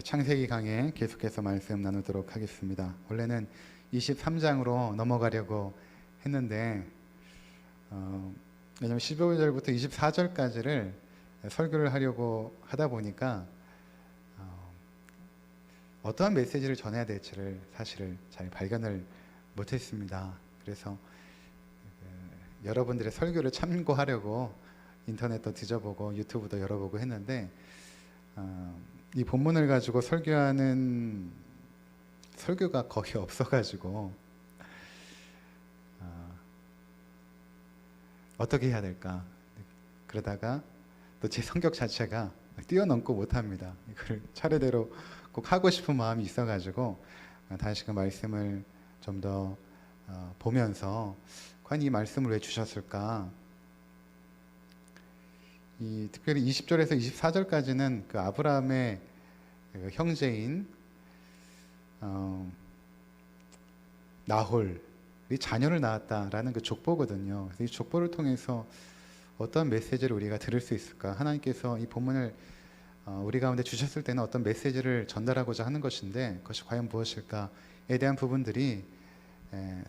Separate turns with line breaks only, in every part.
창세기 강해 계속해서 말씀 나누도록 하겠습니다. 원래는 23장으로 넘어가려고 했는데 왜냐하면 15절부터 24절까지를 설교를 하려고 하다 보니까 어떠한 메시지를 전해야 될지를 사실 잘 발견을 못했습니다. 그래서 여러분들의 설교를 참고하려고 인터넷도 뒤져보고 유튜브도 열어보고 했는데 이 본문을 가지고 설교하는 설교가 거의 없어가지고 어떻게 해야 될까 그러다가 또 제 성격 자체가 뛰어넘고 못합니다. 이걸 차례대로 꼭 하고 싶은 마음이 있어가지고 다시금 말씀을 좀 더 보면서 과연 이 말씀을 왜 주셨을까, 특별히 20절에서 24절까지는 그 아브라함의 그 형제인 나홀이 자녀를 낳았다라는 그 족보거든요. 그래서 이 족보를 통해서 어떤 메시지를 우리가 들을 수 있을까? 하나님께서 이 본문을 우리 가운데 주셨을 때는 어떤 메시지를 전달하고자 하는 것인데 그것이 과연 무엇일까에 대한 부분들이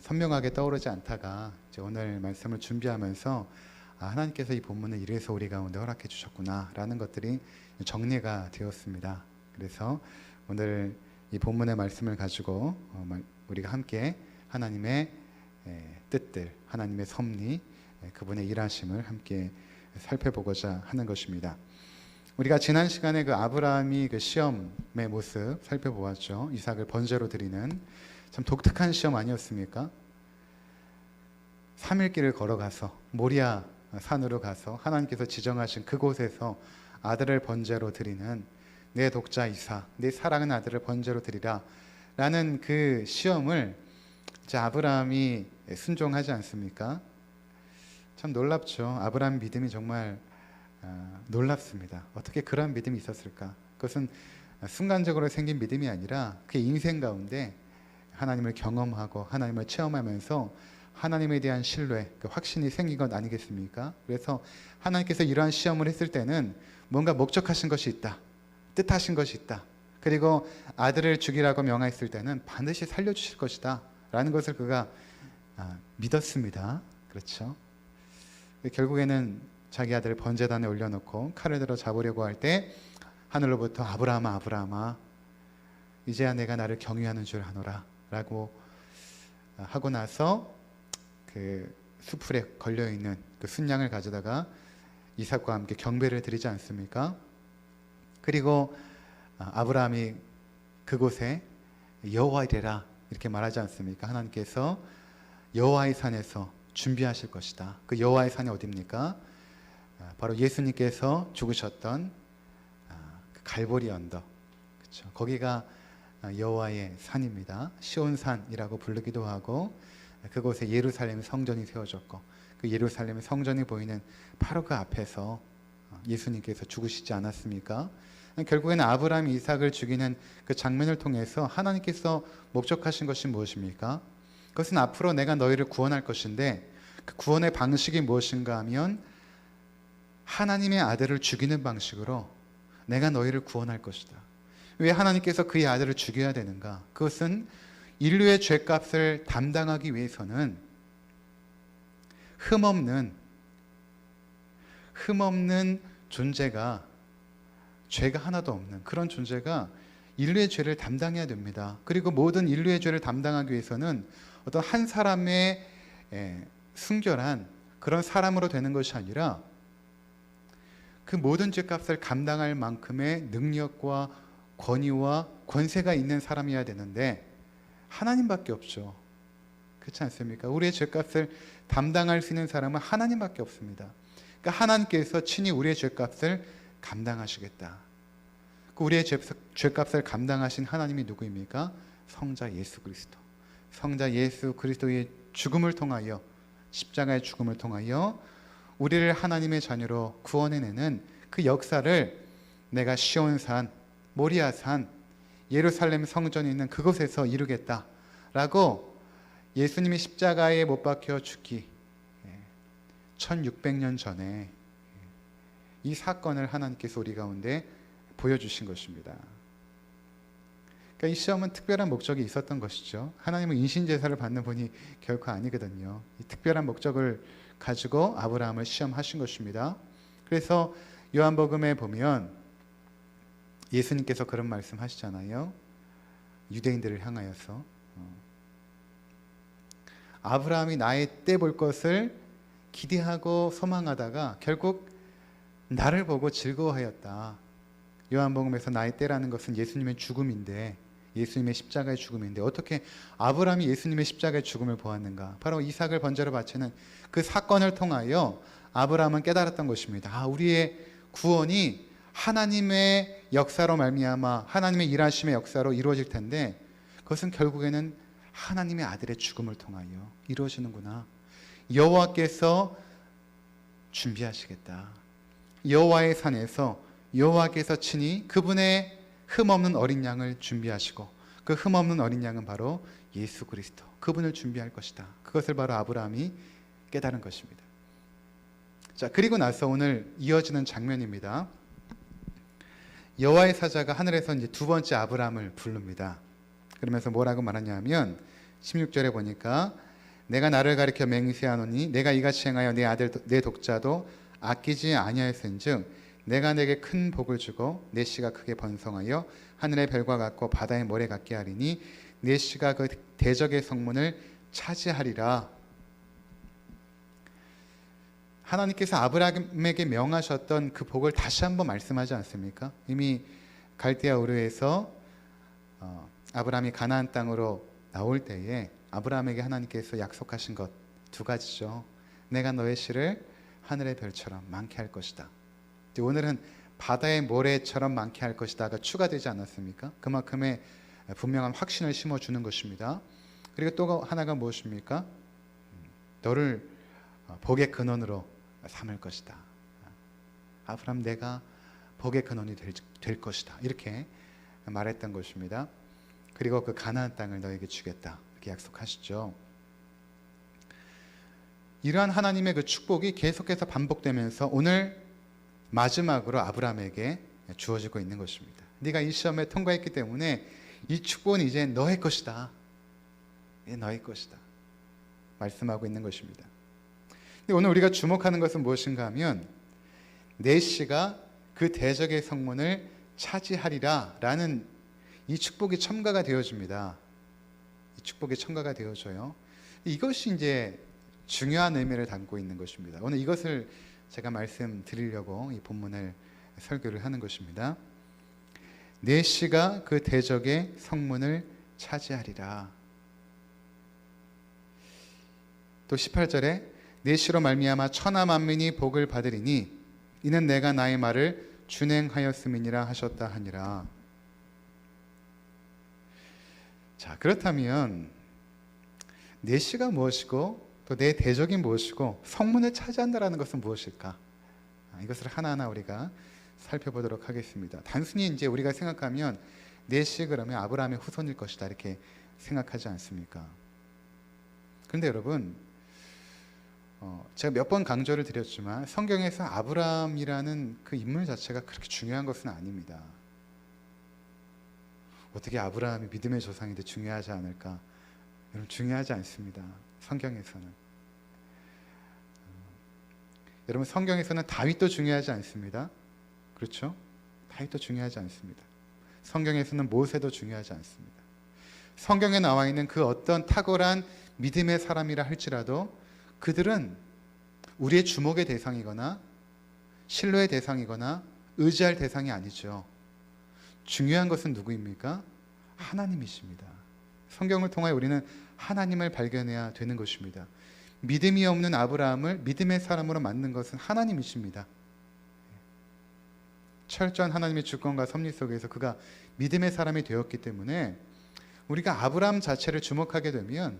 선명하게 떠오르지 않다가 이제 오늘 말씀을 준비하면서 하나님께서 이 본문을 이래서 우리 가운데 허락해 주셨구나 라는 것들이 정리가 되었습니다. 그래서 오늘 이 본문의 말씀을 가지고 우리가 함께 하나님의 뜻들, 하나님의 섭리, 그분의 일하심을 함께 살펴보고자 하는 것입니다. 우리가 지난 시간에 그 아브라함이 그 시험의 모습 살펴보았죠. 이삭을 번제로 드리는 참 독특한 시험 아니었습니까? 3일 길을 걸어가서 모리아 산으로 가서 하나님께서 지정하신 그곳에서 아들을 번제로 드리는 내 독자 이삭, 내 사랑하는 아들을 번제로 드리라 라는 그 시험을 이제 아브라함이 순종하지 않습니까? 참 놀랍죠. 아브라함 믿음이 정말 놀랍습니다. 어떻게 그런 믿음이 있었을까? 그것은 순간적으로 생긴 믿음이 아니라 그의 인생 가운데 하나님을 경험하고 하나님을 체험하면서 하나님에 대한 신뢰, 그 확신이 생긴 것 아니겠습니까? 그래서 하나님께서 이러한 시험을 했을 때는 뭔가 목적하신 것이 있다, 뜻하신 것이 있다, 그리고 아들을 죽이라고 명하였을 때는 반드시 살려주실 것이다 라는 것을 그가 믿었습니다. 그렇죠? 결국에는 자기 아들을 번제단에 올려놓고 칼을 들어 잡으려고 할 때 하늘로부터 아브라함아 아브라함아 이제야 내가 나를 경유하는 줄 아노라 라고 하고 나서 그 수풀에 걸려있는 그 순양을 가져다가 이삭과 함께 경배를 드리지 않습니까? 그리고 아브라함이 그곳에 여호와이래라 이렇게 말하지 않습니까? 하나님께서 여호와의 산에서 준비하실 것이다. 그 여호와의 산이 어디입니까? 바로 예수님께서 죽으셨던 그 갈보리 언덕, 그렇죠? 거기가 여호와의 산입니다. 시온산이라고 부르기도 하고 그곳에 예루살렘 성전이 세워졌고 그 예루살렘 성전이 보이는 바로 그 앞에서 예수님께서 죽으시지 않았습니까? 결국에는 아브라함이 이삭을 죽이는 그 장면을 통해서 하나님께서 목적하신 것이 무엇입니까? 그것은 앞으로 내가 너희를 구원할 것인데 그 구원의 방식이 무엇인가 하면 하나님의 아들을 죽이는 방식으로 내가 너희를 구원할 것이다. 왜 하나님께서 그의 아들을 죽여야 되는가? 그것은 인류의 죄값을 담당하기 위해서는 흠없는 존재가, 죄가 하나도 없는 그런 존재가 인류의 죄를 담당해야 됩니다. 그리고 모든 인류의 죄를 담당하기 위해서는 어떤 한 사람의 순결한 그런 사람으로 되는 것이 아니라 그 모든 죄값을 감당할 만큼의 능력과 권위와 권세가 있는 사람이어야 되는데 하나님밖에 없죠. 그렇지 않습니까? 우리의 죄값을 담당할 수 있는 사람은 하나님밖에 없습니다. 그러니까 하나님께서 친히 우리의 죄값을 감당하시겠다. 그 우리의 죄값을 감당하신 하나님이 누구입니까? 성자 예수 그리스도. 성자 예수 그리스도의 죽음을 통하여, 십자가의 죽음을 통하여 우리를 하나님의 자녀로 구원해내는 그 역사를 내가 시온산, 모리아산, 예루살렘 성전이 있는 그곳에서 이루겠다라고 예수님이 십자가에 못 박혀 죽기 1600년 전에 이 사건을 하나님께서 우리 가운데 보여주신 것입니다. 그러니까 이 시험은 특별한 목적이 있었던 것이죠. 하나님은 인신제사를 받는 분이 결코 아니거든요. 이 특별한 목적을 가지고 아브라함을 시험하신 것입니다. 그래서 요한복음에 보면 예수님께서 그런 말씀 하시잖아요. 유대인들을 향하여서 아브라함이 나의 때 볼 것을 기대하고 소망하다가 결국 나를 보고 즐거워하였다. 요한복음에서 나의 때라는 것은 예수님의 죽음인데, 예수님의 십자가의 죽음인데 어떻게 아브라함이 예수님의 십자가의 죽음을 보았는가? 바로 이삭을 번제로 바치는 그 사건을 통하여 아브라함은 깨달았던 것입니다. 아, 우리의 구원이 하나님의 역사로 말미암아 하나님의 일하심의 역사로 이루어질 텐데 그것은 결국에는 하나님의 아들의 죽음을 통하여 이루어지는구나. 여호와께서 준비하시겠다. 여호와의 산에서 여호와께서 친히 그분의 흠없는 어린 양을 준비하시고 그 흠없는 어린 양은 바로 예수 그리스도, 그분을 준비할 것이다. 그것을 바로 아브라함이 깨달은 것입니다. 자, 그리고 나서 오늘 이어지는 장면입니다. 여호와의 사자가 하늘에서 이제 두 번째 아브라함을 부릅니다. 그러면서 뭐라고 말하냐면 16절에 보니까 내가 나를 가리켜 맹세하노니 내가 이같이 행하여 내 아들 내 독자도 아끼지 아니하였은즉 내가 내게 큰 복을 주고 내 씨가 크게 번성하여 하늘의 별과 같고 바다의 모래 같게 하리니 내 씨가 그 대적의 성문을 차지하리라. 하나님께서 아브라함에게 명하셨던 그 복을 다시 한번 말씀하지 않습니까? 이미 갈대아 우르에서 아브라함이 가나안 땅으로 나올 때에 아브라함에게 하나님께서 약속하신 것 두 가지죠. 내가 너의 씨를 하늘의 별처럼 많게 할 것이다. 오늘은 바다의 모래처럼 많게 할 것이다가 추가되지 않았습니까? 그만큼의 분명한 확신을 심어주는 것입니다. 그리고 또 하나가 무엇입니까? 너를 복의 근원으로 삼을 것이다. 아브라함, 내가 복의 근원이 될 것이다. 이렇게 말했던 것입니다. 그리고 그 가나안 땅을 너에게 주겠다. 이렇게 약속하시죠. 이러한 하나님의 그 축복이 계속해서 반복되면서 오늘 마지막으로 아브라함에게 주어지고 있는 것입니다. 네가 이 시험에 통과했기 때문에 이 축복은 이제 너의 것이다. 이제 너의 것이다. 말씀하고 있는 것입니다. 근데 오늘 우리가 주목하는 것은 무엇인가 하면 내 씨가 그 대적의 성문을 차지하리라 라는 이 축복이 첨가가 되어집니다. 이 축복이 첨가가 되어져요. 이것이 이제 중요한 의미를 담고 있는 것입니다. 오늘 이것을 제가 말씀드리려고 이 본문을 설교를 하는 것입니다. 내 씨가 그 대적의 성문을 차지하리라. 또 18절에 내 씨로 말미암아 천하 만민이 복을 받으리니 이는 내가 나의 말을 준행하였음이니라 하셨다 하니라. 자, 그렇다면 내 씨가 무엇이고 또 내 대적이 무엇이고 성문을 차지한다라는 것은 무엇일까? 이것을 하나하나 우리가 살펴보도록 하겠습니다. 단순히 이제 우리가 생각하면 내 씨 그러면 아브라함의 후손일 것이다 이렇게 생각하지 않습니까? 그런데 여러분, 제가 몇 번 강조를 드렸지만 성경에서 아브라함이라는 그 인물 자체가 그렇게 중요한 것은 아닙니다. 어떻게 아브라함이 믿음의 조상인데 중요하지 않을까? 여러분, 중요하지 않습니다. 성경에서는. 여러분, 성경에서는 다윗도 중요하지 않습니다. 그렇죠? 다윗도 중요하지 않습니다. 성경에서는 모세도 중요하지 않습니다. 성경에 나와 있는 그 어떤 탁월한 믿음의 사람이라 할지라도 그들은 우리의 주목의 대상이거나 신뢰의 대상이거나 의지할 대상이 아니죠. 중요한 것은 누구입니까? 하나님이십니다. 성경을 통하여 우리는 하나님을 발견해야 되는 것입니다. 믿음이 없는 아브라함을 믿음의 사람으로 만든 것은 하나님이십니다. 철저한 하나님의 주권과 섭리 속에서 그가 믿음의 사람이 되었기 때문에 우리가 아브라함 자체를 주목하게 되면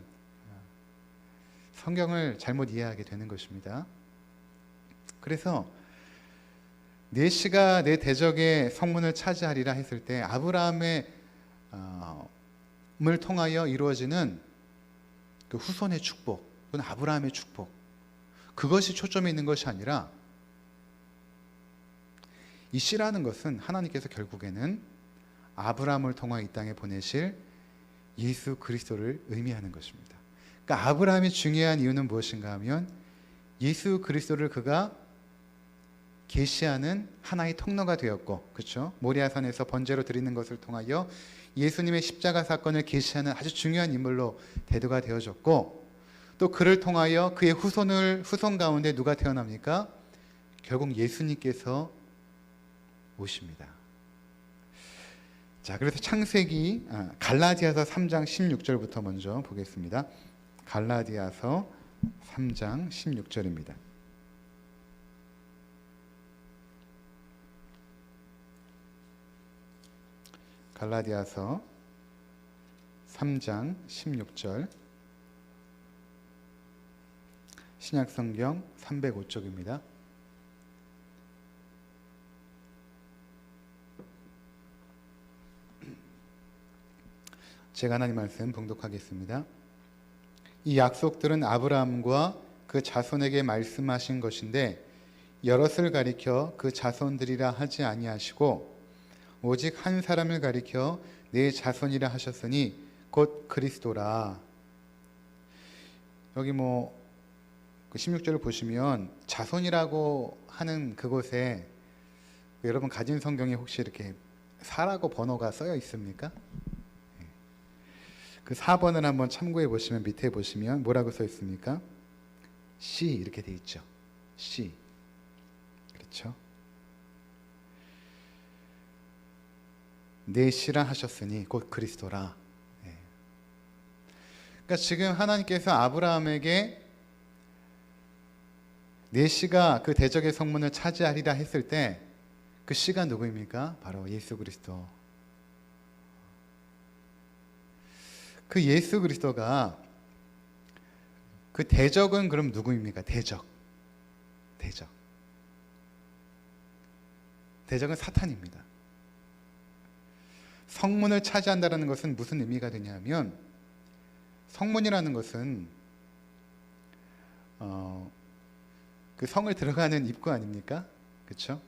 성경을 잘못 이해하게 되는 것입니다. 그래서 내 씨가 내 대적의 성문을 차지하리라 했을 때 아브라함의 을 통하여 이루어지는 그 후손의 축복, 그건 아브라함의 축복, 그것이 초점에 있는 것이 아니라 이 씨라는 것은 하나님께서 결국에는 아브라함을 통하 이 땅에 보내실 예수 그리스도를 의미하는 것입니다. 그러니까 아브라함이 중요한 이유는 무엇인가 하면 예수 그리스도를 그가 계시하는 하나의 통로가 되었고, 그렇죠? 모리아산에서 번제로 드리는 것을 통하여 예수님의 십자가 사건을 계시하는 아주 중요한 인물로 대두가 되어졌고, 또 그를 통하여 그의 후손 가운데 누가 태어납니까? 결국 예수님께서 오십니다. 자, 그래서 창세기 갈라디아서 3장 16절부터 먼저 보겠습니다. 갈라디아서 3장 16절입니다. 갈라디아서 3장 16절, 신약성경 305쪽입니다. 제가 하나님 말씀 봉독하겠습니다. 이 약속들은 아브라함과 그 자손에게 말씀하신 것인데 여럿을 가리켜 그 자손들이라 하지 아니하시고 오직 한 사람을 가리켜 내 자손이라 하셨으니 곧 그리스도라. 여기 그 16절을 보시면 자손이라고 하는 그곳에 여러분 가진 성경에 혹시 이렇게 4라고 번호가 써여 있습니까? 그 4번을 한번 참고해 보시면 밑에 보시면 뭐라고 써 있습니까? C 이렇게 돼 있죠. C. 그렇죠? 내 씨라 하셨으니 곧 그리스도라. 그러니까 지금 하나님께서 아브라함에게 내 씨가 그 대적의 성문을 차지하리라 했을 때 그 씨가 누구입니까? 바로 예수 그리스도. 그 예수 그리스도가 그 대적은 그럼 누구입니까? 대적은 사탄입니다. 성문을 차지한다는 것은 무슨 의미가 되냐면 성문이라는 것은 그 성을 들어가는 입구 아닙니까? 그렇죠?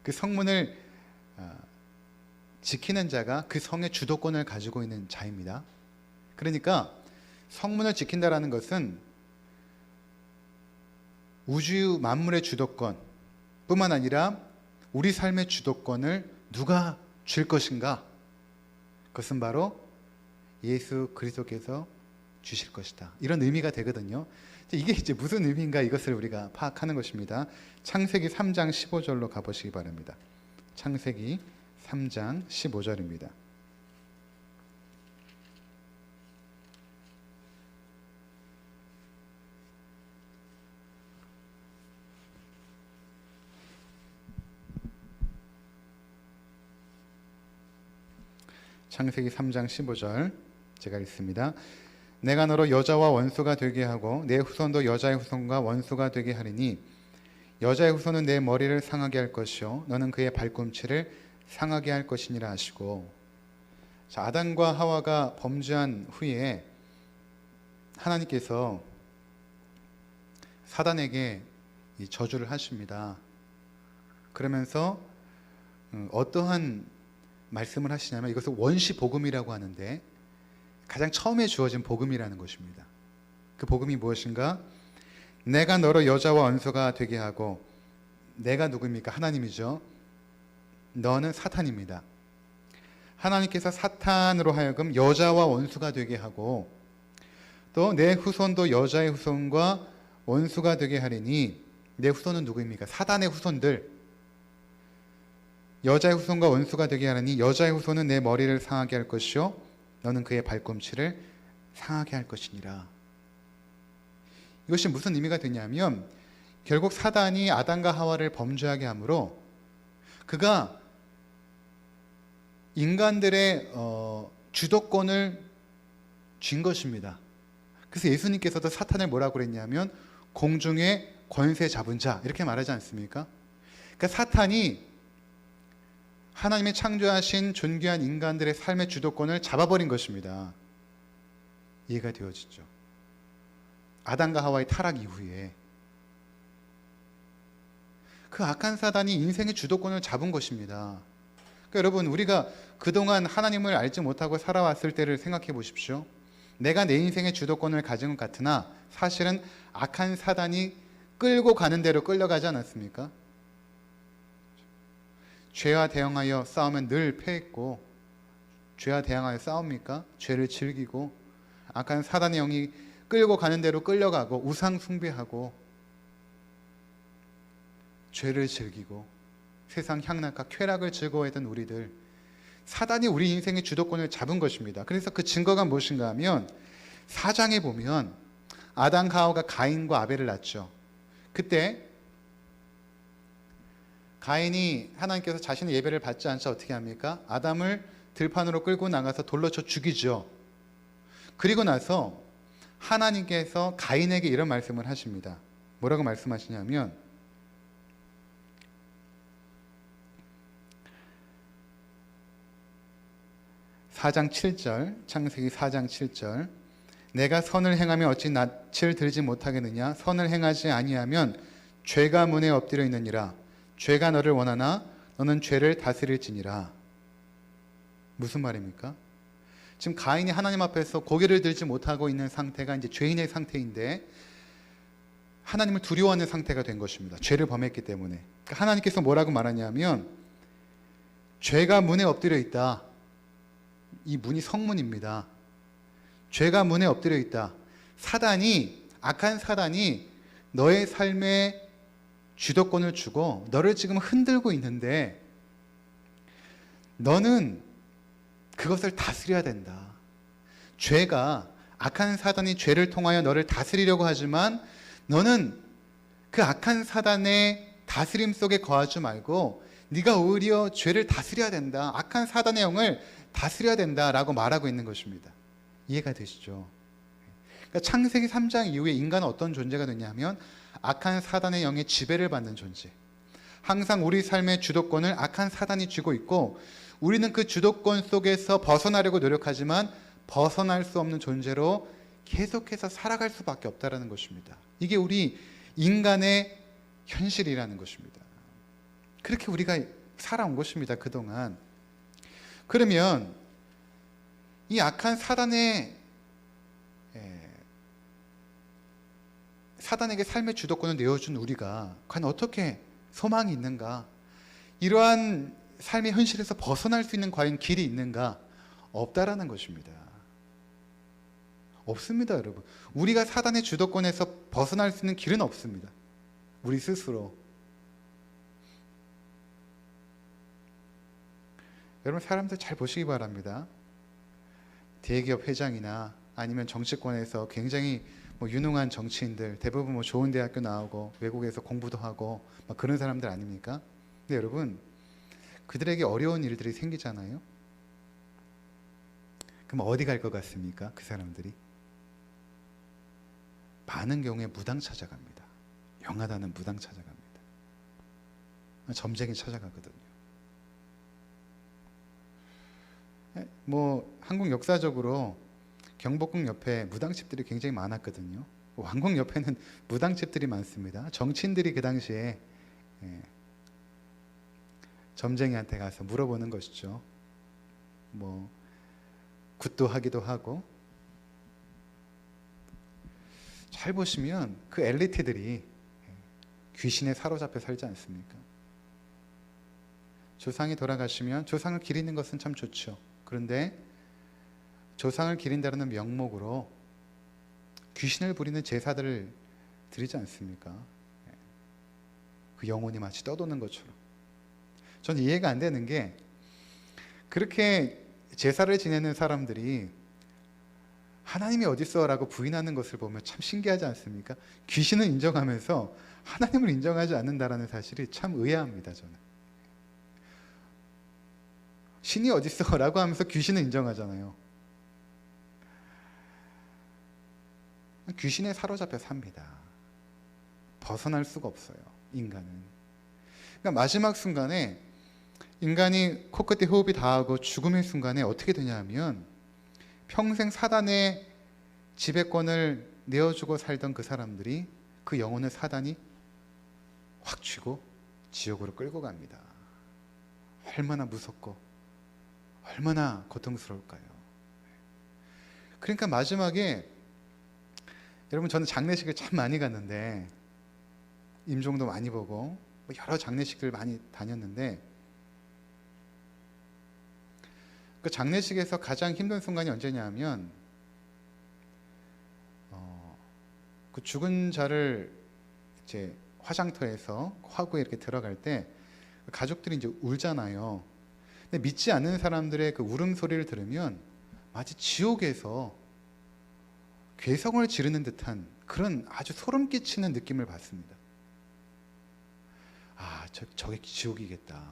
그 성문을 지키는 자가 그 성의 주도권을 가지고 있는 자입니다. 그러니까 성문을 지킨다라는 것은 우주 만물의 주도권 뿐만 아니라 우리 삶의 주도권을 누가 줄 것인가? 그것은 바로 예수 그리스도께서 주실 것이다. 이런 의미가 되거든요. 이게 이제 무슨 의미인가 이것을 우리가 파악하는 것입니다. 창세기 3장 15절로 가보시기 바랍니다. 창세기 3장 15절입니다. 창세기 3장 15절 제가 읽습니다. 내가 너로 여자와 원수가 되게 하고 내 후손도 여자의 후손과 원수가 되게 하리니 여자의 후손은 내 머리를 상하게 할 것이요 너는 그의 발꿈치를 상하게 할 것이니라 하시고, 자, 아담과 하와가 범죄한 후에 하나님께서 사단에게 이 저주를 하십니다. 그러면서 어떠한 말씀을 하시냐면 이것을 원시 복음이라고 하는데 가장 처음에 주어진 복음이라는 것입니다. 그 복음이 무엇인가? 내가 너로 여자와 원수가 되게 하고, 내가 누구입니까? 하나님이죠. 너는 사탄입니다. 하나님께서 사탄으로 하여금 여자와 원수가 되게 하고 또 내 후손도 여자의 후손과 원수가 되게 하리니, 내 후손은 누구입니까? 사단의 후손들. 여자의 후손과 원수가 되게 하리니 여자의 후손은 내 머리를 상하게 할 것이요 너는 그의 발꿈치를 상하게 할 것이니라. 이것이 무슨 의미가 되냐면 결국 사단이 아담과 하와를 범죄하게 함으로 그가 인간들의 주도권을 쥔 것입니다. 그래서 예수님께서도 사탄을 뭐라고 그랬냐면 공중의 권세 잡은 자 이렇게 말하지 않습니까? 그러니까 사탄이 하나님의 창조하신 존귀한 인간들의 삶의 주도권을 잡아버린 것입니다. 이해가 되어지죠. 아담과 하와의 타락 이후에 그 악한 사단이 인생의 주도권을 잡은 것입니다. 그러니까 여러분, 우리가 그동안 하나님을 알지 못하고 살아왔을 때를 생각해 보십시오. 내가 내 인생의 주도권을 가진 것 같으나 사실은 악한 사단이 끌고 가는 대로 끌려가지 않았습니까? 죄와 대항하여 싸우면 늘 패했고, 죄와 대항하여 싸웁니까? 죄를 즐기고 악한 사단의 영이 끌고 가는 대로 끌려가고 우상 숭배하고 죄를 즐기고 세상 향락과 쾌락을 즐거워했던 우리들, 사단이 우리 인생의 주도권을 잡은 것입니다. 그래서 그 증거가 무엇인가 하면 4장에 보면 아담과 하와가 가인과 아벨을 낳죠. 그때 가인이 하나님께서 자신의 예배를 받지 않자 어떻게 합니까? 아담을 들판으로 끌고 나가서 돌로 쳐 죽이죠. 그리고 나서 하나님께서 가인에게 이런 말씀을 하십니다. 뭐라고 말씀하시냐면 4장 7절, 창세기 4장 7절, 내가 선을 행하면 어찌 낯을 들지 못하겠느냐? 선을 행하지 아니하면 죄가 문에 엎드려 있느니라. 죄가 너를 원하나 너는 죄를 다스릴지니라. 무슨 말입니까? 지금 가인이 하나님 앞에서 고개를 들지 못하고 있는 상태가 이제 죄인의 상태인데 하나님을 두려워하는 상태가 된 것입니다. 죄를 범했기 때문에. 그러니까 하나님께서 뭐라고 말하냐면 죄가 문에 엎드려 있다. 이 문이 성문입니다. 죄가 문에 엎드려 있다. 사단이, 악한 사단이 너의 삶에 주도권을 주고 너를 지금 흔들고 있는데 너는 그것을 다스려야 된다. 죄가, 악한 사단이 죄를 통하여 너를 다스리려고 하지만 너는 그 악한 사단의 다스림 속에 거하지 말고 네가 오히려 죄를 다스려야 된다. 악한 사단의 영을 다스려야 된다라고 말하고 있는 것입니다. 이해가 되시죠? 그러니까 창세기 3장 이후에 인간은 어떤 존재가 되냐면 악한 사단의 영의 지배를 받는 존재. 항상 우리 삶의 주도권을 악한 사단이 쥐고 있고 우리는 그 주도권 속에서 벗어나려고 노력하지만 벗어날 수 없는 존재로 계속해서 살아갈 수밖에 없다는 것입니다. 이게 우리 인간의 현실이라는 것입니다. 그렇게 우리가 살아온 것입니다, 그동안. 그러면 이 악한 사단에게 삶의 주도권을 내어준 우리가 과연 어떻게 소망이 있는가? 이러한 삶의 현실에서 벗어날 수 있는 과연 길이 있는가? 없다라는 것입니다. 없습니다, 여러분. 우리가 사단의 주도권에서 벗어날 수 있는 길은 없습니다. 우리 스스로. 여러분, 사람들 잘 보시기 바랍니다. 대기업 회장이나 아니면 정치권에서 굉장히 유능한 정치인들, 대부분 좋은 대학교 나오고 외국에서 공부도 하고 그런 사람들 아닙니까? 근데 여러분, 그들에게 어려운 일들이 생기잖아요. 그럼 어디 갈 것 같습니까? 그 사람들이 많은 경우에 무당 찾아갑니다. 영하다는 무당 찾아갑니다. 점쟁이 찾아가거든요. 한국 역사적으로 경복궁 옆에 무당집들이 굉장히 많았거든요. 왕궁 옆에는 무당집들이 많습니다. 정치인들이 그 당시에 점쟁이한테 가서 물어보는 것이죠. 굿도 하기도 하고. 잘 보시면 그 엘리트들이 귀신에 사로잡혀 살지 않습니까? 조상이 돌아가시면 조상을 기리는 것은 참 좋죠. 그런데 조상을 기린다는 명목으로 귀신을 부리는 제사들을 드리지 않습니까? 그 영혼이 마치 떠도는 것처럼. 저는 이해가 안 되는 게 그렇게 제사를 지내는 사람들이 하나님이 어디 있어? 라고 부인하는 것을 보면 참 신기하지 않습니까? 귀신을 인정하면서 하나님을 인정하지 않는다는 사실이 참 의아합니다. 저는. 신이 어디 있어? 라고 하면서 귀신을 인정하잖아요. 귀신에 사로잡혀 삽니다. 벗어날 수가 없어요, 인간은. 그러니까 마지막 순간에 인간이 코끝에 호흡이 닿고 죽음의 순간에 어떻게 되냐면 평생 사단의 지배권을 내어주고 살던 그 사람들이 그 영혼을 사단이 확 쥐고 지옥으로 끌고 갑니다. 얼마나 무섭고 얼마나 고통스러울까요? 그러니까 마지막에 여러분, 저는 장례식을 참 많이 갔는데, 임종도 많이 보고 여러 장례식들 많이 다녔는데, 그 장례식에서 가장 힘든 순간이 언제냐면 그 죽은 자를 이제 화장터에서 화구에 이렇게 들어갈 때 가족들이 이제 울잖아요. 근데 믿지 않는 사람들의 그 울음소리를 들으면 마치 지옥에서 괴성을 지르는 듯한 그런 아주 소름 끼치는 느낌을 받습니다. 저게 지옥이겠다.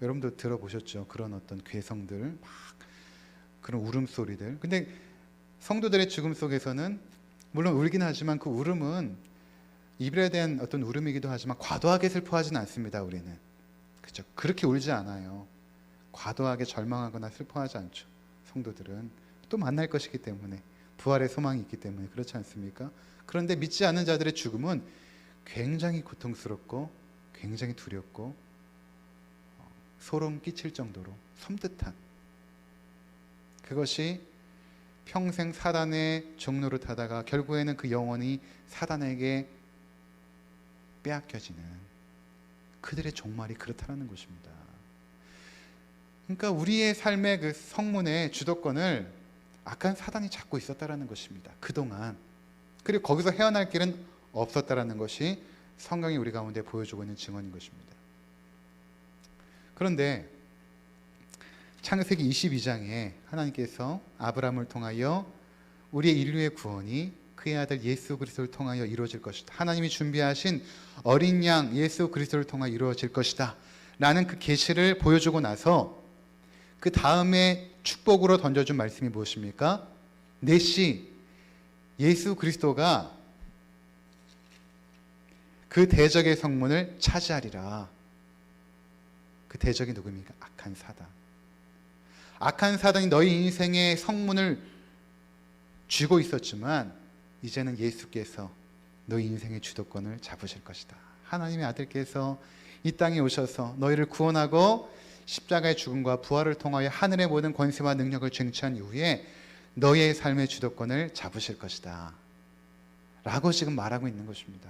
여러분도 들어보셨죠? 그런 어떤 괴성들, 막 그런 울음소리들. 근데 성도들의 죽음 속에서는 물론 울긴 하지만 그 울음은 이별에 대한 어떤 울음이기도 하지만 과도하게 슬퍼하지는 않습니다. 우리는, 그렇죠? 그렇게 울지 않아요. 과도하게 절망하거나 슬퍼하지 않죠. 성도들은 또 만날 것이기 때문에, 부활의 소망이 있기 때문에. 그렇지 않습니까? 그런데 믿지 않는 자들의 죽음은 굉장히 고통스럽고 굉장히 두렵고 소름 끼칠 정도로 섬뜩한, 그것이 평생 사단의 종노릇 하다가 결국에는 그 영혼이 사단에게 빼앗겨지는 그들의 종말이 그렇다는 것입니다. 그러니까 우리의 삶의 그 성문의 주도권을 악한 사단이 잡고 있었다는 것입니다. 그동안. 그리고 거기서 헤어날 길은 없었다는 것이 성경이 우리 가운데 보여주고 있는 증언인 것입니다. 그런데 창세기 22장에 하나님께서 아브라함을 통하여 우리의 인류의 구원이 그의 아들 예수 그리스도를 통하여 이루어질 것이다, 하나님이 준비하신 어린 양 예수 그리스도를 통하여 이루어질 것이다 라는 그 계시를 보여주고 나서 그 다음에 축복으로 던져준 말씀이 무엇입니까? 넷이 예수 그리스도가 그 대적의 성문을 차지하리라. 그 대적이 누구입니까? 악한 사단. 악한 사단이 너희 인생의 성문을 쥐고 있었지만 이제는 예수께서 너희 인생의 주도권을 잡으실 것이다. 하나님의 아들께서 이 땅에 오셔서 너희를 구원하고 십자가의 죽음과 부활을 통하여 하늘의 모든 권세와 능력을 쟁취한 이후에 너희의 삶의 주도권을 잡으실 것이다 라고 지금 말하고 있는 것입니다.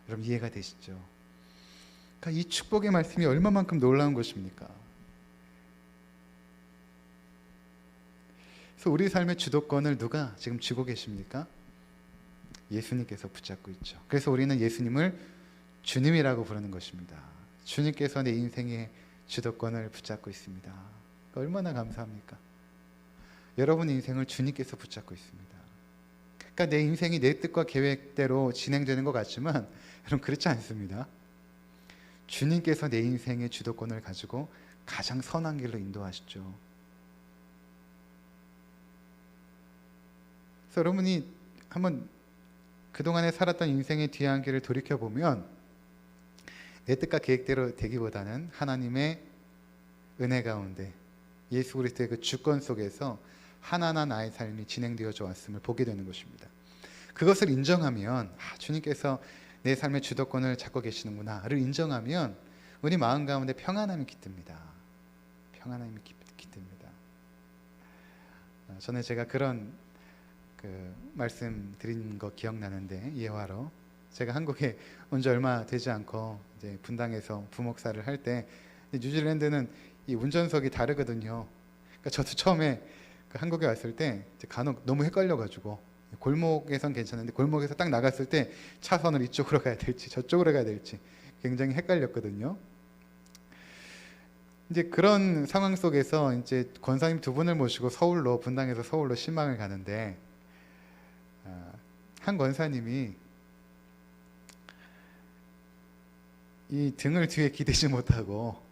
여러분, 이해가 되시죠? 그러니까 이 축복의 말씀이 얼마만큼 놀라운 것입니까? 그래서 우리 삶의 주도권을 누가 지금 쥐고 계십니까? 예수님께서 붙잡고 있죠. 그래서 우리는 예수님을 주님이라고 부르는 것입니다. 주님께서 내 인생의 주도권을 붙잡고 있습니다. 얼마나 감사합니까? 여러분 인생을 주님께서 붙잡고 있습니다. 그러니까 내 인생이 내 뜻과 계획대로 진행되는 것 같지만 여러분, 그렇지 않습니다. 주님께서 내 인생의 주도권을 가지고 가장 선한 길로 인도하시죠. 그래서 여러분이 한번 그동안에 살았던 인생의 뒤안길을 돌이켜보면 내 뜻과 계획대로 되기보다는 하나님의 은혜 가운데 예수 그리스도의 그 주권 속에서 하나하나 나의 삶이 진행되어져 왔음을 보게 되는 것입니다. 그것을 인정하면 주님께서 내 삶의 주도권을 잡고 계시는구나를 인정하면 우리 마음 가운데 평안함이 깃듭니다. 평안함이 깃듭니다. 전에 제가 그런 말씀 드린 거 기억나는데, 예화로 제가 한국에 온 지 얼마 되지 않고 이제 분당에서 부목사를 할 때, 뉴질랜드는 이 운전석이 다르거든요. 그러니까 저도 처음에 한국에 왔을 때 간혹 너무 헷갈려가지고 골목에선 괜찮은데 골목에서 딱 나갔을 때 차선을 이쪽으로 가야 될지 저쪽으로 가야 될지 굉장히 헷갈렸거든요. 이제 그런 상황 속에서 이제 권사님 두 분을 모시고 분당에서 서울로 신방을 가는데, 한 권사님이 이 등을 뒤에 기대지 못하고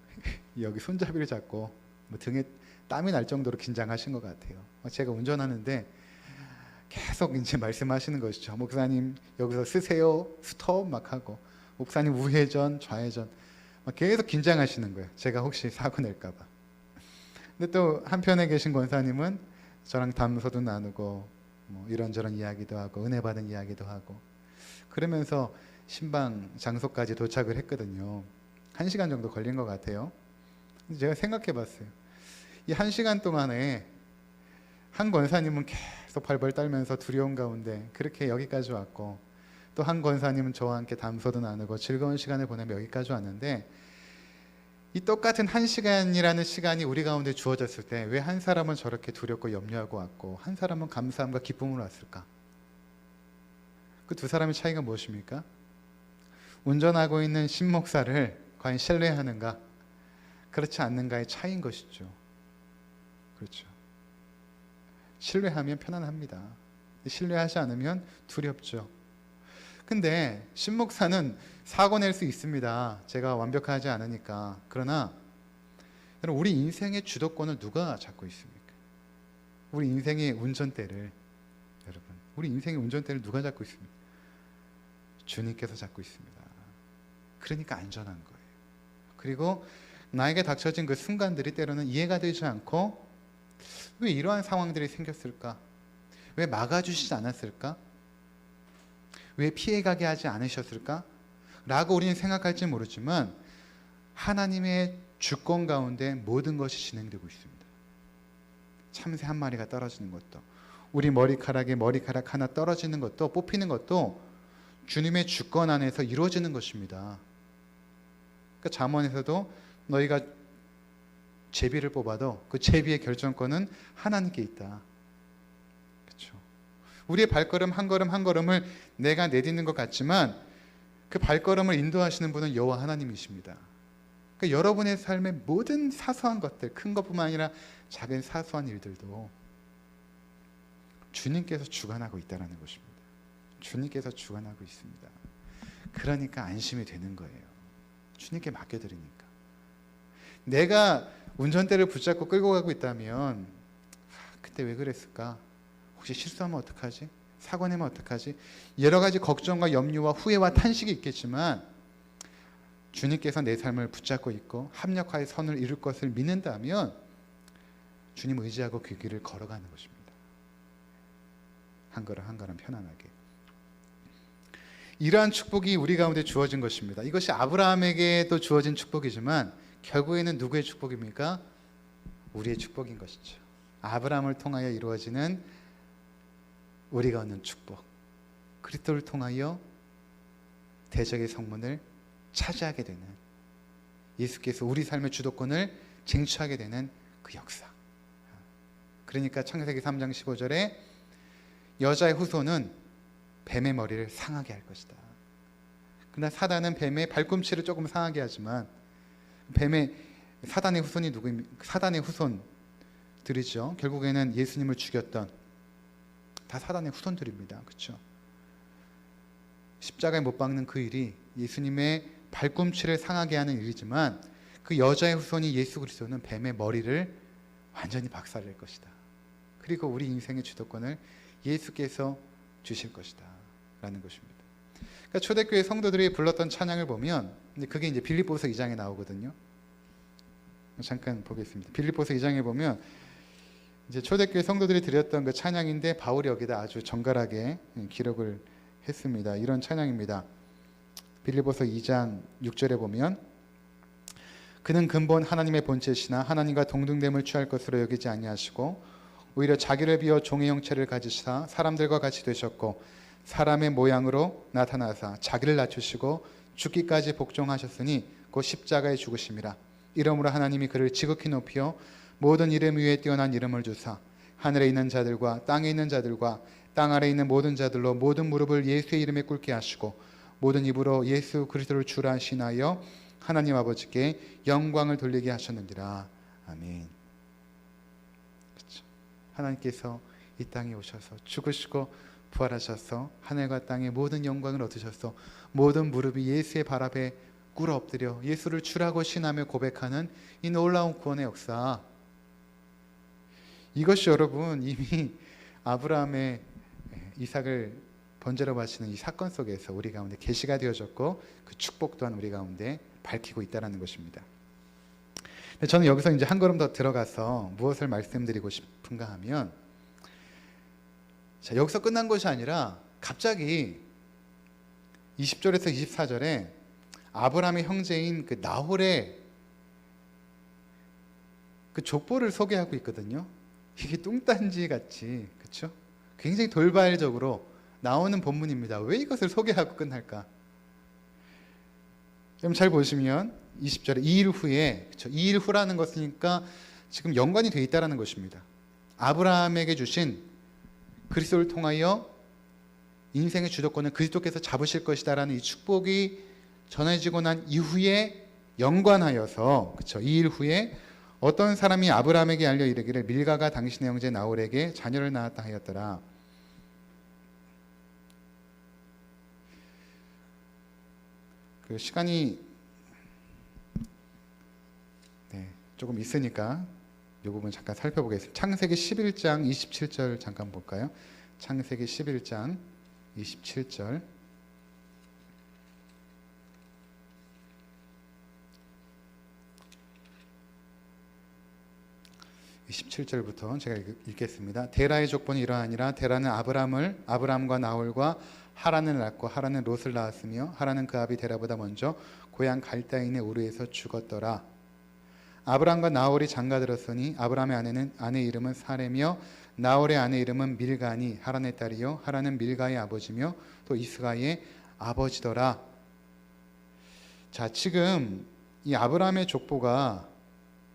여기 손잡이를 잡고 등에 땀이 날 정도로 긴장하신 것 같아요. 제가 운전하는데 계속 이제 말씀하시는 것이죠. 목사님 여기서 쓰세요, 스톱 막 하고, 목사님 우회전, 좌회전, 막 계속 긴장하시는 거예요. 제가 혹시 사고 낼까봐. 근데 또 한편에 계신 권사님은 저랑 담소도 나누고 뭐 이런저런 이야기도 하고 은혜 받은 이야기도 하고 그러면서 신방 장소까지 도착을 했거든요. 1시간 정도 걸린 것 같아요. 제가 생각해 봤어요. 이 1시간 동안에 한 권사님은 계속 벌벌 떨면서 두려움 가운데 그렇게 여기까지 왔고, 또 한 권사님은 저와 함께 담소도 나누고 즐거운 시간을 보내며 여기까지 왔는데, 이 똑같은 1시간이라는 시간이 우리 가운데 주어졌을 때 왜 한 사람은 저렇게 두렵고 염려하고 왔고 한 사람은 감사함과 기쁨으로 왔을까? 그 두 사람의 차이가 무엇입니까? 운전하고 있는 신목사를 과연 신뢰하는가, 그렇지 않는가의 차이인 것이죠. 그렇죠. 신뢰하면 편안합니다. 신뢰하지 않으면 두렵죠. 근데 신목사는 사고 낼 수 있습니다. 제가 완벽하지 않으니까. 그러나 여러분, 우리 인생의 주도권을 누가 잡고 있습니까? 우리 인생의 운전대를, 여러분, 우리 인생의 운전대를 누가 잡고 있습니까? 주님께서 잡고 있습니다. 그러니까 안전한 거예요. 그리고 나에게 닥쳐진 그 순간들이 때로는 이해가 되지 않고, 왜 이러한 상황들이 생겼을까? 왜 막아주시지 않았을까? 왜 피해가게 하지 않으셨을까? 라고 우리는 생각할지 모르지만 하나님의 주권 가운데 모든 것이 진행되고 있습니다. 참새 한 마리가 떨어지는 것도, 우리 머리카락에 머리카락 하나 떨어지는 것도, 뽑히는 것도 주님의 주권 안에서 이루어지는 것입니다. 그러니까 잠언에서도 너희가 제비를 뽑아도 그 제비의 결정권은 하나님께 있다. 그렇죠? 우리의 발걸음 한 걸음 한 걸음을 내가 내딛는 것 같지만 그 발걸음을 인도하시는 분은 여호와 하나님이십니다. 그러니까 여러분의 삶의 모든 사소한 것들, 큰 것뿐만 아니라 작은 사소한 일들도 주님께서 주관하고 있다는 것입니다. 주님께서 주관하고 있습니다. 그러니까 안심이 되는 거예요. 주님께 맡겨드리니까. 내가 운전대를 붙잡고 끌고 가고 있다면 그때 왜 그랬을까? 혹시 실수하면 어떡하지? 사고 내면 어떡하지? 여러 가지 걱정과 염려와 후회와 탄식이 있겠지만 주님께서 내 삶을 붙잡고 있고 합력하여 선을 이룰 것을 믿는다면 주님 의지하고 그 길을 걸어가는 것입니다. 한 걸음 한 걸음 편안하게. 이러한 축복이 우리 가운데 주어진 것입니다. 이것이 아브라함에게도 주어진 축복이지만 결국에는 누구의 축복입니까? 우리의 축복인 것이죠. 아브라함을 통하여 이루어지는 우리가 얻는 축복, 그리스도를 통하여 대적의 성문을 차지하게 되는, 예수께서 우리 삶의 주도권을 쟁취하게 되는 그 역사. 그러니까 창세기 3장 15절에 여자의 후손은 뱀의 머리를 상하게 할 것이다. 그러나 사단은 뱀의 발꿈치를 조금 상하게 하지만 사단의 후손이 누구입니까? 사단의 후손들이죠. 결국에는 예수님을 죽였던 다 사단의 후손들입니다. 그렇죠? 십자가에 못 박는 그 일이 예수님의 발꿈치를 상하게 하는 일이지만 그 여자의 후손이 예수 그리스도는 뱀의 머리를 완전히 박살낼 것이다. 그리고 우리 인생의 주도권을 예수께서 주실 것이다 라는 것입니다. 그러니까 초대교회 성도들이 불렀던 찬양을 보면 그게 이제 빌립보서 2장에 나오거든요. 잠깐 보겠습니다. 빌립보서 2장에 보면 이제 초대교회 성도들이 드렸던 그 찬양인데 바울이 여기다 아주 정갈하게 기록을 했습니다. 이런 찬양입니다. 빌립보서 2장 6절에 보면 그는 근본 하나님의 본체시나 하나님과 동등됨을 취할 것으로 여기지 아니하시고 오히려 자기를 비워 종의 형체를 가지시사 사람들과 같이 되셨고 사람의 모양으로 나타나사 자기를 낮추시고 죽기까지 복종하셨으니 곧 십자가에 죽으심이라. 이러므로 하나님이 그를 지극히 높여 모든 이름 위에 뛰어난 이름을 주사 하늘에 있는 자들과 땅에 있는 자들과 땅 아래에 있는 모든 자들로 모든 무릎을 예수의 이름에 꿇게 하시고 모든 입으로 예수 그리스도를 주라 신하여 하나님 아버지께 영광을 돌리게 하셨느니라. 아멘. 그렇죠. 하나님께서 이 땅에 오셔서 죽으시고 부활하셔서 하늘과 땅의 모든 영광을 얻으셔서 모든 무릎이 예수의 발 앞에 꿇어 엎드려 예수를 주라고 신하며 고백하는 이 놀라운 구원의 역사, 이것이 여러분 이미 아브라함의 이삭을 번제로 바치는 이 사건 속에서 우리 가운데 계시가 되어졌고 그 축복 또한 우리 가운데 밝히고 있다는 것입니다. 저는 여기서 이제 한 걸음 더 들어가서 무엇을 말씀드리고 싶은가 하면, 자, 여기서 끝난 것이 아니라 갑자기 20절에서 24절에 아브라함의 형제인 그 나홀의 그 족보를 소개하고 있거든요. 이게 뚱딴지 같이, 그렇죠? 굉장히 돌발적으로 나오는 본문입니다. 왜 이것을 소개하고 끝날까? 그럼 잘 보시면 20절에 2일 후에, 그렇죠? 2일 후라는 것이니까 지금 연관이 되어 있다는 것입니다. 아브라함에게 주신 그리스도를 통하여 인생의 주도권을 그리스도께서 잡으실 것이다라는 이 축복이 전해지고 난 이후에 연관하여서, 그렇죠? 2일 후에 어떤 사람이 아브라함에게 알려 이르기를 밀가가 당신의 형제 나홀에게 자녀를 낳았다 하였더라. 그 시간이 조금 있으니까 이 부분 잠깐 살펴보겠습니다. 창세기 11장 27절 잠깐 볼까요? 창세기 11장 27절. 27절부터 제가 읽겠습니다. 데라의 족본이 이러하니라. 데라는 아브람과 나홀과 하란을 낳고 하란은 롯을 낳았으며 하란은 그 아비 데라보다 먼저 고향 갈대인의 우르에서 죽었더라. 아브람과 나홀이 장가들었으니 아브람의 아내 이름은 사레며 나홀의 아내 이름은 밀가니 하란의 딸이요 하란은 밀가의 아버지며 또 이스가의 아버지더라. 자, 지금 이 아브람의 족보가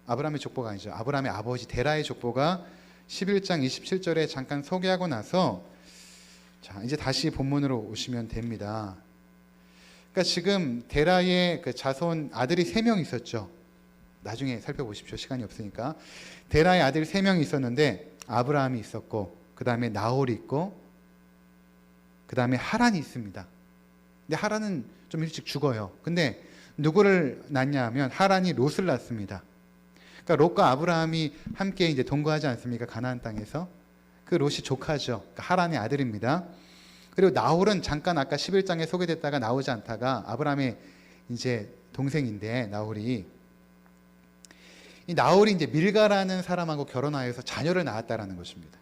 아니죠. 아브람의 아버지 데라의 족보가 11장 27절에 잠깐 소개하고 나서, 자, 이제 다시 본문으로 오시면 됩니다. 그러니까 지금 데라의 그 자손 아들이 3명 있었죠. 나중에 살펴보십시오. 시간이 없으니까. 데라의 아들 3명이 있었는데 아브라함이 있었고, 그 다음에 나홀이 있고, 그 다음에 하란이 있습니다. 근데 하란은 좀 일찍 죽어요. 근데 누구를 낳냐 하면 하란이 롯을 낳습니다. 그러니까 롯과 아브라함이 함께 이제 동거하지 않습니까? 가나안 땅에서. 그 롯이 조카죠. 그러니까 하란의 아들입니다. 그리고 나홀은 잠깐 아까 11장에 소개됐다가 나오지 않다가 아브라함의 이제 동생인데 나홀이 이제 밀가라는 사람하고 결혼하여서 자녀를 낳았다라는 것입니다.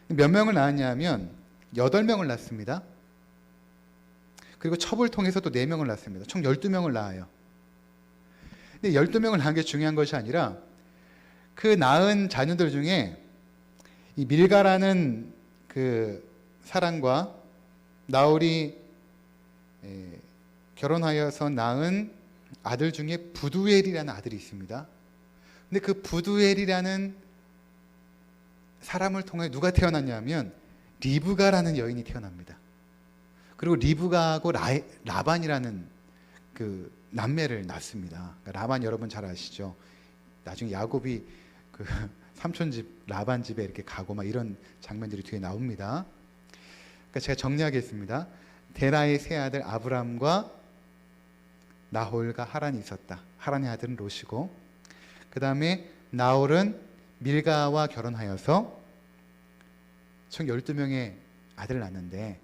몇 명을 낳았냐면 8명을 낳습니다. 그리고 첩을 통해서 또 4명을 낳습니다. 총 12명을 낳아요. 근데 12명을 낳은 게 중요한 것이 아니라 그 낳은 자녀들 중에 이 밀가라는 그 사람과 나홀이 결혼하여서 낳은 아들 중에 부두엘이라는 아들이 있습니다. 근데 그 부두엘이라는 사람을 통해 누가 태어났냐면 리브가라는 여인이 태어납니다. 그리고 리브가하고 라반이라는 그 남매를 낳습니다. 그러니까 라반 여러분 잘 아시죠? 나중에 야곱이 그 삼촌 집 라반 집에 이렇게 가고 막 이런 장면들이 뒤에 나옵니다. 그러니까 제가 정리하겠습니다. 데라의 세 아들 아브람과 나홀과 하란이 있었다. 하란의 아들은 롯이고, 그 다음에 나홀은 밀가와 결혼하여서 총 12명의 아들을 낳는데,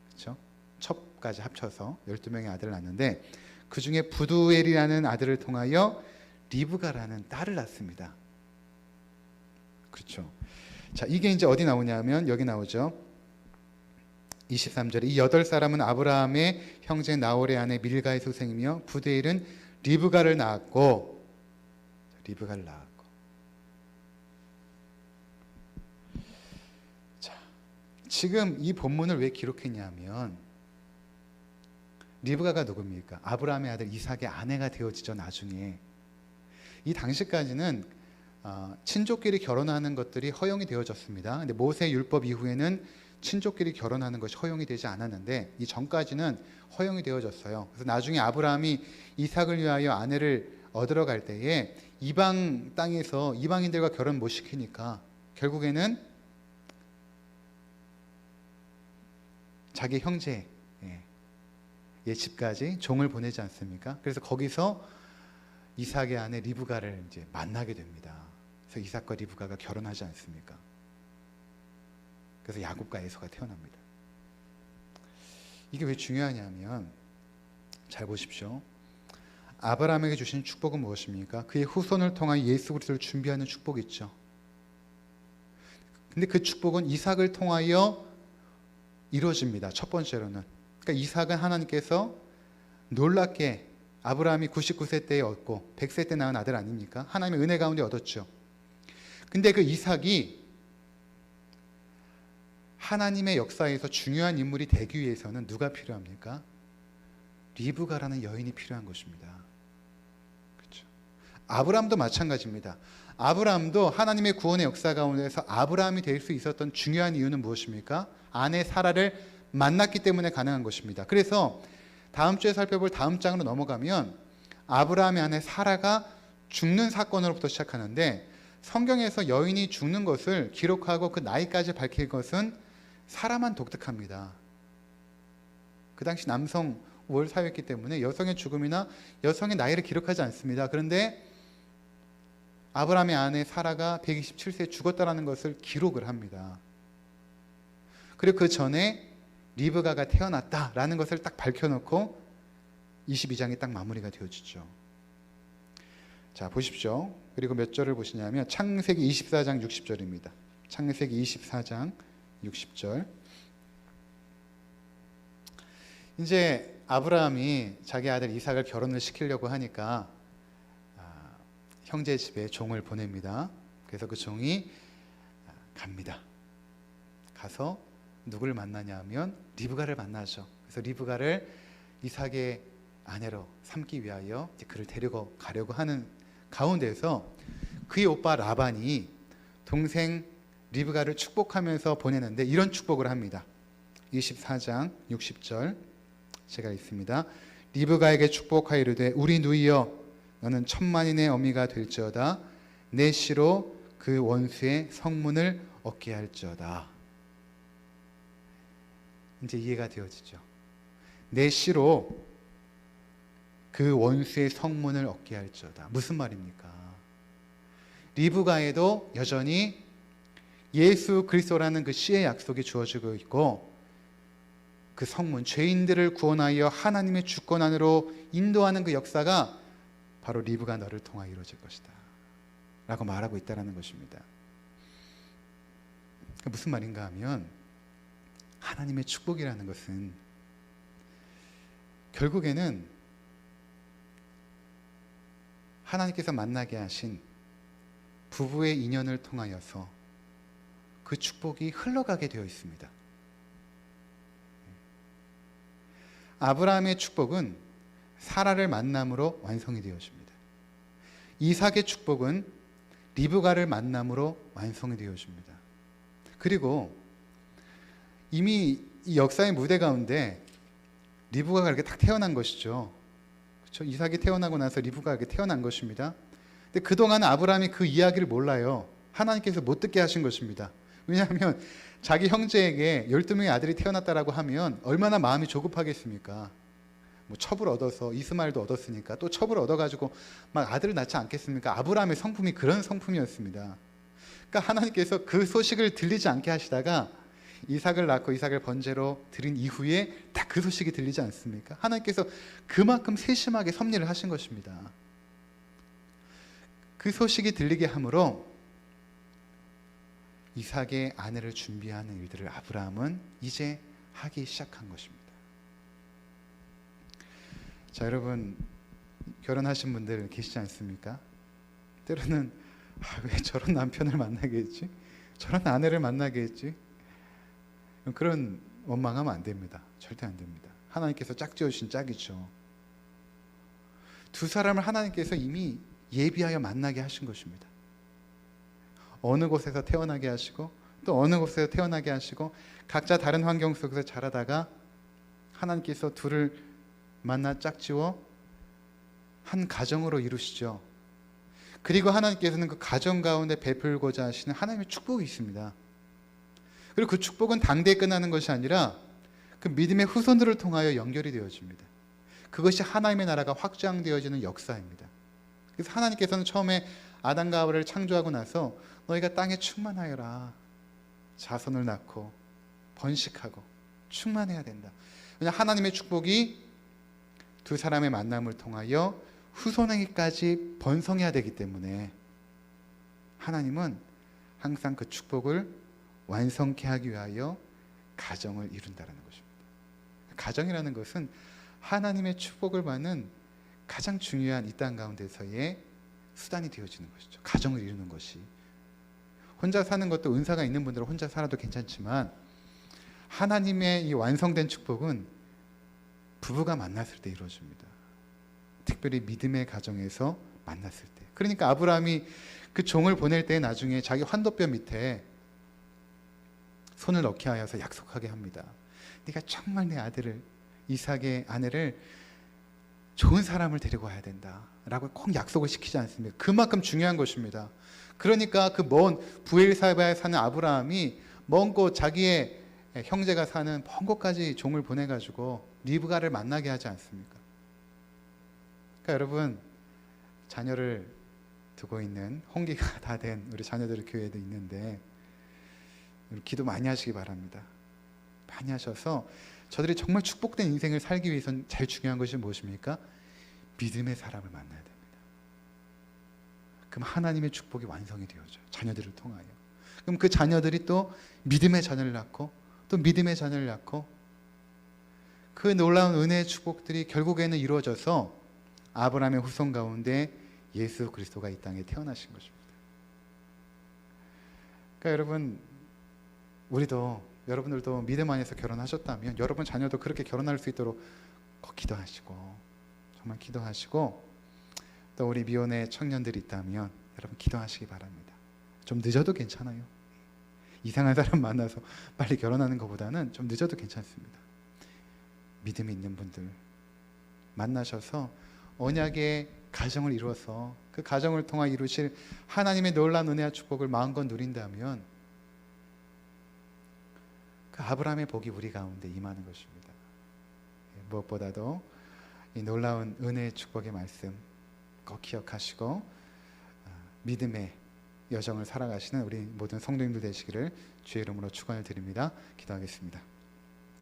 그렇죠? 첩까지 합쳐서 12명의 아들을 낳는데, 그 중에 부두엘이라는 아들을 통하여 리브가라는 딸을 낳습니다. 그렇죠? 자, 이게 이제 어디 나오냐면 여기 나오죠. 23절에 이 8사람은 아브라함의 형제 나홀의 아내 밀가의 소생이며 부두엘은 리브가를 낳았고, 자, 지금 이 본문을 왜 기록했냐면 리브가가 누굽니까? 아브라함의 아들 이삭의 아내가 되어지죠. 나중에 이 당시까지는 친족끼리 결혼하는 것들이 허용이 되어졌습니다. 근데 모세 율법 이후에는 친족끼리 결혼하는 것이 허용이 되지 않았는데 이 전까지는 허용이 되어졌어요. 그래서 나중에 아브라함이 이삭을 위하여 아내를 얻으러 갈 때에 이방 땅에서 이방인들과 결혼 못 시키니까 결국에는 자기 형제 집까지 종을 보내지 않습니까? 그래서 거기서 이삭의 아내 리브가를 이제 만나게 됩니다. 그래서 이삭과 리브가가 결혼하지 않습니까? 그래서 야곱과 에서가 태어납니다. 이게 왜 중요하냐면 잘 보십시오. 아브라함에게 주신 축복은 무엇입니까? 그의 후손을 통한 예수 그리스도를 준비하는 축복이 있죠. 근데 그 축복은 이삭을 통하여 이루어집니다. 첫 번째로는. 그러니까 이삭은 하나님께서 놀랍게 아브라함이 99세 때에 얻고 100세 때 낳은 아들 아닙니까? 하나님의 은혜 가운데 얻었죠. 근데 그 이삭이 하나님의 역사에서 중요한 인물이 되기 위해서는 누가 필요합니까? 리브가라는 여인이 필요한 것입니다. 그렇죠? 아브라함도 마찬가지입니다. 아브라함도 하나님의 구원의 역사 가운데서 아브라함이 될 수 있었던 중요한 이유는 무엇입니까? 아내 사라를 만났기 때문에 가능한 것입니다. 그래서 다음 주에 살펴볼 다음 장으로 넘어가면 아브라함의 아내 사라가 죽는 사건으로부터 시작하는데, 성경에서 여인이 죽는 것을 기록하고 그 나이까지 밝힐 것은 사라만 독특합니다. 그 당시 남성 우월 사회였기 때문에 여성의 죽음이나 여성의 나이를 기록하지 않습니다. 그런데 아브라함의 아내 사라가 127세에 죽었다는 것을 기록을 합니다. 그리고 그 전에 리브가가 태어났다라는 것을 딱 밝혀놓고 22장이 딱 마무리가 되어지죠. 자, 보십시오. 그리고 몇 절을 보시냐면 창세기 24장 60절입니다. 창세기 24장 60절. 이제 아브라함이 자기 아들 이삭을 결혼을 시키려고 하니까 형제 집에 종을 보냅니다. 그래서 그 종이 갑니다. 가서 누구를 만나냐 하면 리브가를 만나죠. 그래서 리브가를 이삭의 아내로 삼기 위하여 그를 데리고 가려고 하는 가운데서 그의 오빠 라반이 동생 리브가를 축복하면서 보내는데 이런 축복을 합니다. 24장 60절 제가 읽습니다. 리브가에게 축복하이르되 우리 누이여 너는 천만인의 어미가 될지어다. 내 씨로 그 원수의 성문을 얻게 할지어다. 이제 이해가 되어지죠. 내 씨로 그 원수의 성문을 얻게 할지어다. 무슨 말입니까? 리브가에도 여전히 예수 그리스도라는 그 씨의 약속이 주어지고 있고, 그 성문, 죄인들을 구원하여 하나님의 주권 안으로 인도하는 그 역사가 바로 리브가 너를 통하여 이루어질 것이다 라고 말하고 있다는 것입니다. 무슨 말인가 하면 하나님의 축복이라는 것은 결국에는 하나님께서 만나게 하신 부부의 인연을 통하여서 그 축복이 흘러가게 되어 있습니다. 아브라함의 축복은 사라를 만남으로 완성이 되어집니다. 이삭의 축복은 리브가를 만남으로 완성이 되어집니다. 그리고 이미 이 역사의 무대 가운데 리브가가 이렇게 딱 태어난 것이죠. 그렇죠? 이삭이 태어나고 나서 리브가가 이렇게 태어난 것입니다. 근데 그동안 아브라함이 그 이야기를 몰라요. 하나님께서 못 듣게 하신 것입니다. 왜냐하면 자기 형제에게 12명의 아들이 태어났다라고 하면 얼마나 마음이 조급하겠습니까? 뭐 첩을 얻어서 이스마엘도 얻었으니까 또 첩을 얻어가지고 막 아들을 낳지 않겠습니까? 아브라함의 성품이 그런 성품이었습니다. 그러니까 하나님께서 그 소식을 들리지 않게 하시다가 이삭을 낳고 이삭을 번제로 드린 이후에 딱 그 소식이 들리지 않습니까? 하나님께서 그만큼 세심하게 섭리를 하신 것입니다. 그 소식이 들리게 함으로 이삭의 아내를 준비하는 일들을 아브라함은 이제 하기 시작한 것입니다. 자, 여러분 결혼하신 분들 계시지 않습니까? 때로는 왜 저런 남편을 만나게 했지? 저런 아내를 만나게 했지? 그런 원망하면 안 됩니다. 절대 안 됩니다. 하나님께서 짝지어주신 짝이죠. 두 사람을 하나님께서 이미 예비하여 만나게 하신 것입니다. 어느 곳에서 태어나게 하시고 또 어느 곳에서 태어나게 하시고 각자 다른 환경 속에서 자라다가 하나님께서 둘을 만나 짝지어 한 가정으로 이루시죠. 그리고 하나님께서는 그 가정 가운데 베풀고자 하시는 하나님의 축복이 있습니다. 그리고 그 축복은 당대에 끝나는 것이 아니라 그 믿음의 후손들을 통하여 연결이 되어집니다. 그것이 하나님의 나라가 확장되어지는 역사입니다. 그래서 하나님께서는 처음에 아담과 하와를 창조하고 나서 너희가 땅에 충만하여라, 자손을 낳고 번식하고 충만해야 된다. 왜냐하면 하나님의 축복이 두 사람의 만남을 통하여 후손에게까지 번성해야 되기 때문에 하나님은 항상 그 축복을 완성케 하기 위하여 가정을 이룬다는 것입니다. 가정이라는 것은 하나님의 축복을 받는 가장 중요한 이 땅 가운데서의 수단이 되어지는 것이죠. 가정을 이루는 것이. 혼자 사는 것도 은사가 있는 분들은 혼자 살아도 괜찮지만 하나님의 이 완성된 축복은 부부가 만났을 때 이루어집니다. 특별히 믿음의 가정에서 만났을 때. 그러니까 아브라함이 그 종을 보낼 때 나중에 자기 환도뼈 밑에 손을 넣게 하여서 약속하게 합니다. 네가 정말 내 아들을, 이삭의 아내를 좋은 사람을 데리고 와야 된다 라고 꼭 약속을 시키지 않습니까? 그만큼 중요한 것입니다. 그러니까 그 먼 부엘사바에 사는 아브라함이 먼 곳 자기의 형제가 사는 먼 곳까지 종을 보내가지고 리브가를 만나게 하지 않습니까? 그러니까 여러분, 자녀를 두고 있는 홍기가 다 된 우리 자녀들의 교회도 있는데 기도 많이 하시기 바랍니다. 많이 하셔서 저들이 정말 축복된 인생을 살기 위해서는 제일 중요한 것이 무엇입니까? 믿음의 사람을 만나야 됩니다. 그럼 하나님의 축복이 완성이 되어져요. 자녀들을 통하여. 그럼 그 자녀들이 또 믿음의 자녀를 낳고 또 믿음의 자녀를 낳고 그 놀라운 은혜의 축복들이 결국에는 이루어져서 아브라함의 후손 가운데 예수 그리스도가 이 땅에 태어나신 것입니다. 그러니까 여러분, 여러분들도 믿음 안에서 결혼하셨다면 여러분 자녀도 그렇게 결혼할 수 있도록 꼭 기도하시고, 정말 기도하시고, 또 우리 미혼의 청년들이 있다면 여러분 기도하시기 바랍니다. 좀 늦어도 괜찮아요. 이상한 사람 만나서 빨리 결혼하는 것보다는 좀 늦어도 괜찮습니다. 믿음이 있는 분들 만나셔서 언약의 가정을 이루어서 그 가정을 통해 이루실 하나님의 놀라운 은혜와 축복을 마음껏 누린다면 그 아브라함의 복이 우리 가운데 임하는 것입니다. 무엇보다도 이 놀라운 은혜의 축복의 말씀 꼭 기억하시고 믿음의 여정을 살아가시는 우리 모든 성도님들 되시기를 주의 이름으로 축원을 드립니다. 기도하겠습니다.